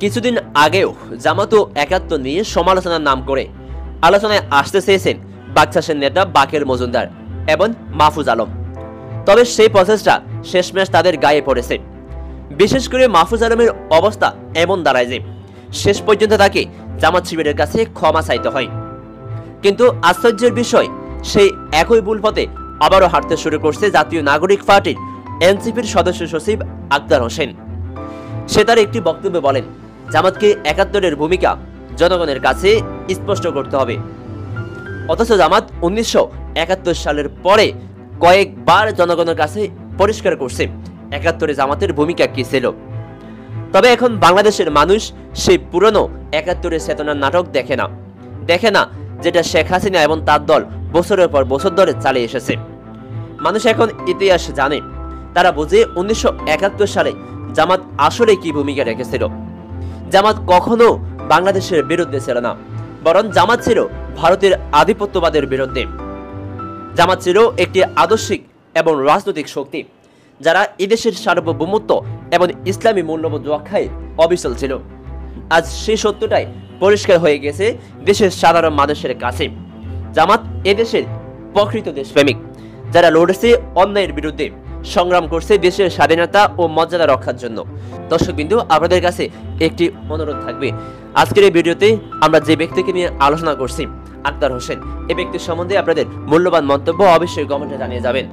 কিছুদিন আগেও জামাত ও একাত্তর নিয়ে সমালোচনার নাম করে আলোচনায় আসতে চেয়েছেন বাকশাসের নেতা বাকের মজুমদার এবং মাহফুজ আলম। তবে সেই প্রসেসটা শেষমেশ তাদের গায়ে পড়েছে। বিশেষ করে মাহফুজ আলমের অবস্থা এমন দাঁড়ায় যে শেষ পর্যন্ত তাকে জামাত শিবিরের কাছে ক্ষমা চাইতে হয়। কিন্তু আশ্চর্যের বিষয়, সেই একই ভুল পথে আবারও হাঁটতে শুরু করছে জাতীয় নাগরিক পার্টির এনসিপির সদস্য সচিব আক্তার হোসেন। সে তার একটি বক্তব্যে বলেন, জামাতকে একাত্তরের ভূমিকা জনগণের কাছে স্পষ্ট করতে হবে। অথচ জামাত 1971 সালের পরে কয়েকবার জনগণের কাছে পরিষ্কার করছে একাত্তরে জামাতের ভূমিকা কি ছিল। তবে এখন বাংলাদেশের মানুষ সেই পুরনো একাত্তরের চেতনার নাটক দেখে না যেটা শেখ হাসিনা এবং তার দল বছরের পর বছর ধরে চালিয়ে এসেছে। মানুষ এখন ইতিহাস জানে। তারা বোঝে 1971 সালে জামাত আসলে কি ভূমিকা রেখেছিল। জামাত কখনো বাংলাদেশের বিরুদ্ধে ছিল না, বরং জামাত ছিল ভারতের আধিপত্যবাদের বিরুদ্ধে। জামাত ছিল একটি আদর্শিক এবং রাজনৈতিক শক্তি যারা এদেশের সার্বভৌমত্ব এবং ইসলামী মূল্যবোধ রক্ষায় অবিচল ছিল। আজ সেই সত্যটাই পরিষ্কার হয়ে গেছে দেশের সাধারণ মানুষের কাছে। জামাত এদেশের প্রকৃত দেশপ্রেমিক, যারা লড়েছে অন্যায়ের বিরুদ্ধে, সংগ্রাম করছে দেশের স্বাধীনতা ও মর্যাদা রক্ষার জন্য। দর্শকবৃন্দ, আপনাদের কাছে একটি অনুরোধ থাকবে, আজকের এই ভিডিওতে আমরা যে ব্যক্তিকে নিয়ে আলোচনা করছি আক্তার হোসেন, এই ব্যক্তির সম্বন্ধে আপনাদের মূল্যবান মন্তব্য অবশ্যই কমেন্টে জানিয়ে যাবেন।